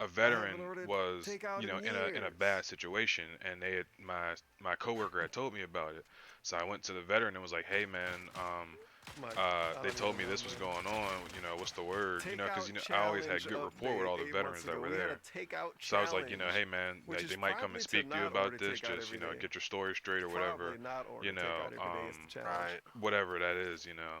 a veteran ordered was, takeout you know, in in a years. bad situation, and they had my coworker had told me about it. So I went to the veteran and was like, "Hey, man, they told me this was going on. You know, what's the word? You know, because I always had good rapport with all the veterans that were there. So I was like, you know, hey, man, like, they might come and speak to you about this. Just, you know, get your story straight or whatever. You know, Right. whatever that is, you know.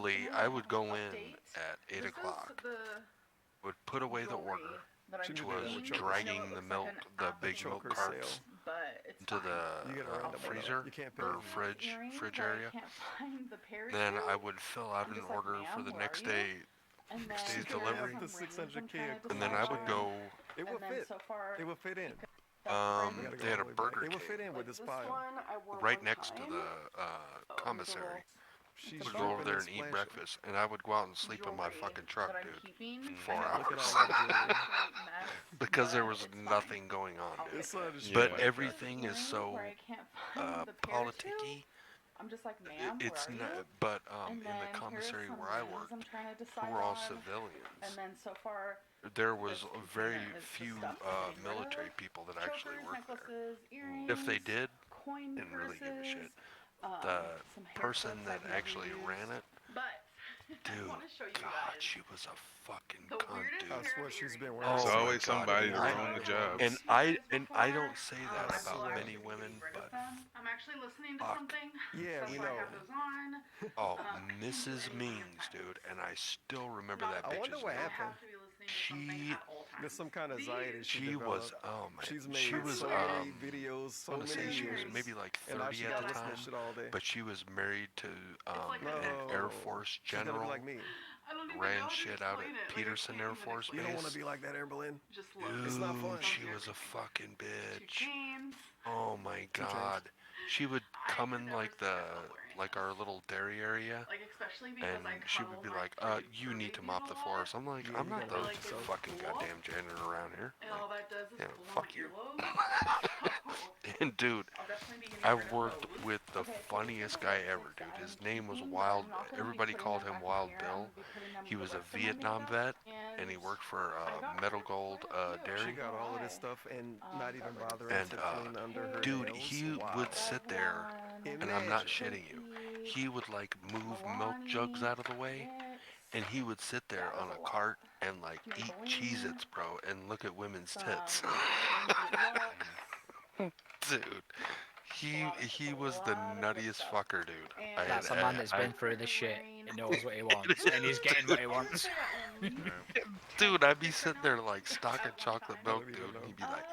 Literally, I would go in Update. at 8 This o'clock, is the would put away the jewelry order, that I'm She which knew that was with keeping. chokers. I know dragging it the looks milk, like an the big apple milk choker carts sale. but it's into fine. the You get around them, freezer you can't or pick them. fridge Earring, area. I can't find the pair Then to. I would fill out I'm an just like, order for "Ma'am, the where next are you?" day, And then next day's here are delivery. some The rings 600K I'm trying to and then I would decide go. on. It would And then fit. so far, It would fit in. that We friend- gotta go They had all a the way back. Burger It would fit King in with like this this pile. one I wore right one next to time. the Oh, it was a commissary. little She's Would a go over dripping there and and eat splashing. breakfast, and I would go out and sleep in my jewelry fucking truck, that I'm dude, keeping. for 4 I know Look at hours. all that jewelry. absolute mess, because there but was it's fine. nothing going on, I'll dude. It's fix it. just But Yeah. everything is Earring so where I can't find the pair to. politicky. I'm just like, ma'am, It's where are not, you? but And in then the here's commissary some where I rings worked, I'm trying to who decide were all on. civilians, And then so far, there was very container is the few stuff I'm getting rid military of. people that actually chokers, worked there. necklaces, earrings, If they did, coin didn't really give a purses, shit. The some hair person clips that I've never actually used. ran it, But I dude, want to show you God, guys she was a fucking the cunt, weirdest dude. I pair swear of she's been earrings. wearing There's Oh some my always God, somebody dude. to ruin the job. And You guys I before. don't say that I about swear. many women, but I'm actually listening to fuck. something. Yeah, That's we why I know. have those on. Oh, Um, Mrs. any Means, dude, and I still remember Not that I wonder bitch's what name. I happened. have to be listening to something She at all times. There's some kind of anxiety she She was, developed. oh my, She's made she was, so many videos, I so want to say many she was years, maybe like and now 30 she at gotta the listen time, to shit all day. but she was married to like an a- Air No, Force she's gonna be general, like me. I don't even know ran how to shit out explain at it. Like, I Peterson can't Air even Force You don't want Base. to be like that, Amberlyn. Just look. It's not fun. Dude, she was a fucking Two bitch. chains. Oh my 2 chains. God. She would I come would in never like see myself wearing like this. our little dairy area, Like, especially because and I she cuddle would be my like, pretty you need to babies mop a the lot. floors. I'm like, Yeah, I'm you not gotta the watch yourself. fucking Cool. goddamn janitor around here. And all that does is Yeah, pull fuck my you. earlobes. And dude, I'll definitely be getting I rid of worked those. with the Okay, so these are funniest the guy lipsticks ever, that dude. I'm His name was keeping, but Wild. I'm not gonna be Everybody putting called them him back in Wild here. I'm Bill. gonna be putting them He with was the a rest of my Vietnam makeup. vet, and he And worked for I got Metal rid of Gold quite a few. She Dairy. got all of this Why? stuff and not even Got rid of bothering And to clean under her dude, nails. he Wow. would sit there, and I'm not shitting you. He would like move milk jugs out of the way, and he would sit there on a cart and like eat Cheez-Its, bro, and look at women's tits. Dude, he was the nuttiest fucker, dude. That's a man that's been through the shit. He knows what he wants, and he's getting what he wants. Dude, I'd be sitting there like stocking chocolate milk, dude, and he'd be like,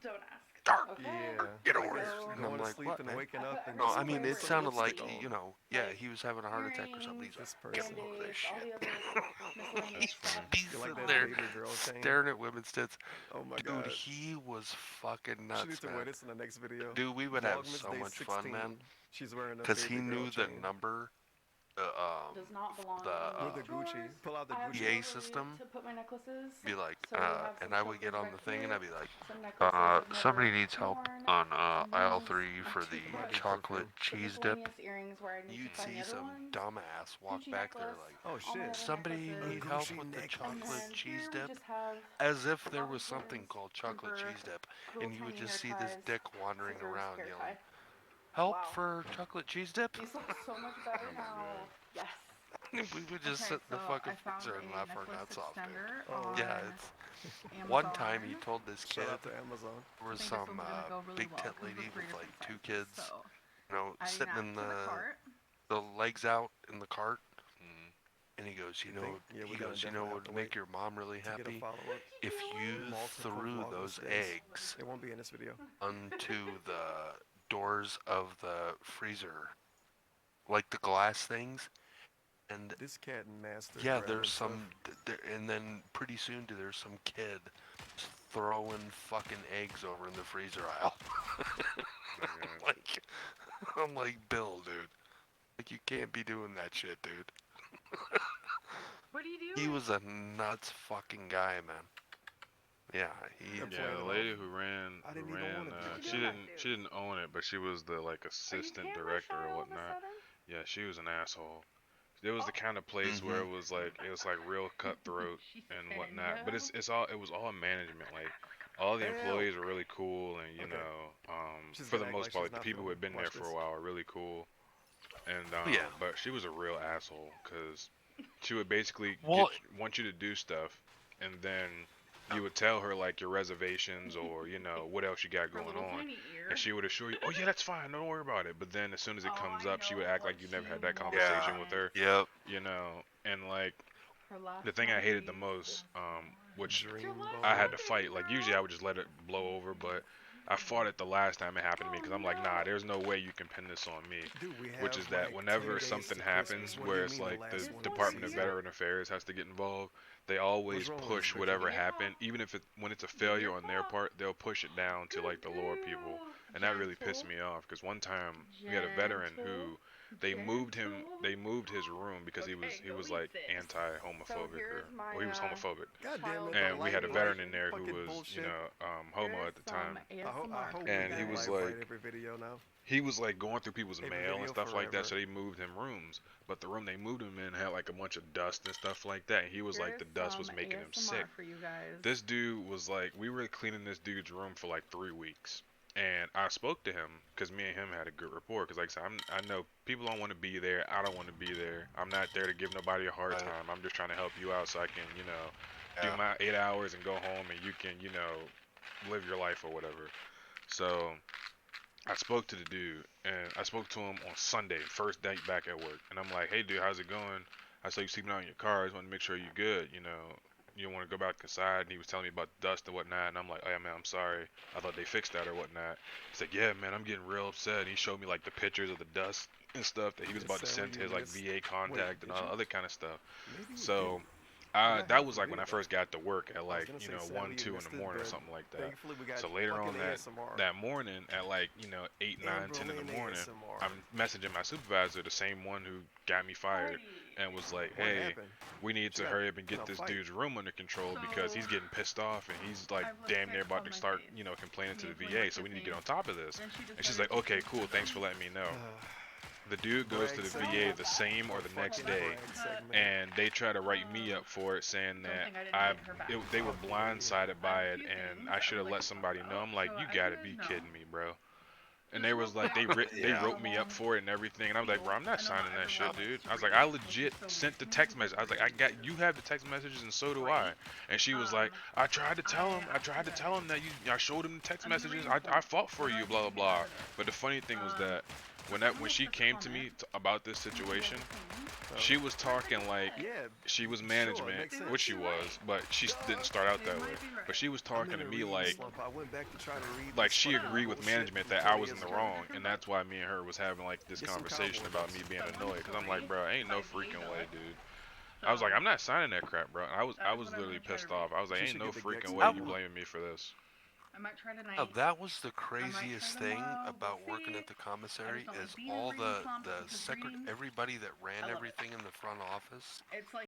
Don't ask. Dark, Okay. Yeah. get over Like, here. So- And I'm going to like, sleep what, and man? waking up and No, just I mean, putting it some sounded like, lipstick on. you know, yeah, he was having a heart attack or something. He's This like, get person. him over this All shit. the other miscellaneous stuff. He's You like sitting that there baby girl chain? staring at women's tits. Oh my Dude, god. he was fucking She nuts, needs to wear man. this in the next video. Dude, we would have Vlogmas so Day much fun, 16. man. She's wearing a Because baby he girl knew the chain. number, Does not belong the, in With the drawers. Gucci. Pull out the I have Gucci. the PA ability system. to put my necklaces. be like, So we have and some I would get chokers on right the thing here, and I'd be like, some necklaces I've somebody never needs help worn, on and aisle these 3 are for two the pairs. chocolate The cheese dip. miscellaneous earrings where I need You'd to find see the other some ones. dumbass walk Gucci back there necklace, like, Oh all my shit. other somebody necklaces, need help Gucci with the necklace. and chocolate then cheese here we dip? just have As if there bobby was something pins, called chocolate for cheese dip, little and you would tiny just hair see this ties, dick wandering scissors, around hair yelling, tie. help Wow. for chocolate cheese dip? These look so much better Oh my now. Yes. We would just sit in the fucking freezer and laugh our nuts off, dude. Oh. Yeah, it's one time he told this kid Shout out to Amazon. there was some big tit lady with like 2 kids, you know, sitting in the legs out in the cart, and he goes, you know, Yeah, he we're gonna goes, you know definitely what have would to make wait your mom really To get a happy? follow-up. If you Multiple threw Vlogmas those days. eggs It won't be in this video. onto the doors of the freezer, like the glass things, and This cat master. yeah, grabbing there's stuff. some, and then pretty soon there's some kid throwing fucking eggs over in the freezer aisle. like, I'm like, Bill, dude, like you can't be doing that shit, dude. What do you do? He was a nuts fucking guy, man. Yeah, he. They're Yeah, the playing lady off. who ran, I didn't even wanna do that. she didn't own it, but she was the like assistant director or whatnot. Yeah, she was an asshole. It was the kind of place where it was like real cutthroat and whatnot. But it was all management. Like all the employees were really cool, and you Okay. know, She's for the gonna act most like part, she's like, the not people who had been filming. there Watch for a this. while were really cool. And Yeah. but she was a real asshole because she would basically Well- want you to do stuff, and then you would tell her like your reservations or you know what else you got going on, and she would assure you, oh yeah, that's fine, don't worry about it. But then as soon as it comes up, she would act like you never had that conversation with her, Yep. you know. And like the thing I hated the most, which Dreamboat. I had to fight. Like usually I would just let it blow over, but I fought it the last time it happened to me because I'm like, nah, there's no way you can pin this on me. Dude, we Which have, is that like, whenever 10 days something to happens Christmas. What do where you it's mean like the the last one Department of season? Veteran Affairs has to get involved, they always wrong with push this whatever picture? happened, even if when it's a failure on their part, they'll push it down to like the lower people, and that really pissed me off because one time we had a veteran who they moved his room because he was like anti-homophobic or he was homophobic, God damn it. and the we had a light veteran in there who fucking was bullshit. homo at the time. I hope And we he do was live like- right every video now. He was like going through people's Every mail and video stuff like that, so forever. they moved him rooms. But the room they moved him in had like a bunch of dust and stuff like that. And he was like, the dust was making him sick. For you guys. This dude was like, we were cleaning this dude's room for like 3 weeks. And I spoke to him because me and him had a good rapport. Because like I said, I know people don't want to be there. I don't want to be there. I'm not there to give nobody a hard Right. time. I'm just trying to help you out so I can, do Yeah. my 8 hours and go home and you can, live your life or whatever. So I spoke to the dude and I spoke to him on Sunday, first day back at work. And I'm like, hey dude, how's it going? I saw you sleeping out in your car. I just want to make sure you're good, You don't want to go back inside. And he was telling me about dust and whatnot. And I'm like, oh yeah, man, I'm sorry. I thought they fixed that or whatnot. He's like, yeah, man, I'm getting real upset. And he showed me like the pictures of the dust and stuff that he was about to send to his like VA contact and all other kind of stuff. So that was like when I first got to work at like 1, 2 in the morning or something like that. So later on that morning at like 8, 9, 10 in the morning, I'm messaging my supervisor, the same one who got me fired, and was like, hey, we need to hurry up and get this dude's room under control because he's getting pissed off and he's like damn near about to start complaining to the VA, so we need to get on top of this. And she's like, okay, cool, thanks for letting me know. The dude goes to the VA the same or the next day, and they try to write me up for it, saying that they were blindsided by it, and I should have let somebody know. I'm like, you gotta be kidding me, bro. And they was like, they wrote me up for it and everything, and I was like, bro, I'm not signing that shit, dude. I was like, I legit sent the text message. I was like, you have the text messages, and so do I. And she was like, I tried to tell him that I showed him the text messages. I fought for you, blah blah blah. But the funny thing was that when she came to me about this situation, she was talking like she was management, which she was, but she didn't start out that way. But she was talking to me like she agreed with management that I was in the wrong, and that's why me and her was having like this conversation about me being annoyed. Cause I'm like, bro, ain't no freaking way, dude. I was like, I'm not signing that crap, bro. I was literally pissed off. I was like, ain't no freaking way you blaming me for this. I might try tonight. Now, that was the craziest thing about working at the commissary is all the everybody that ran everything in the front office. It's like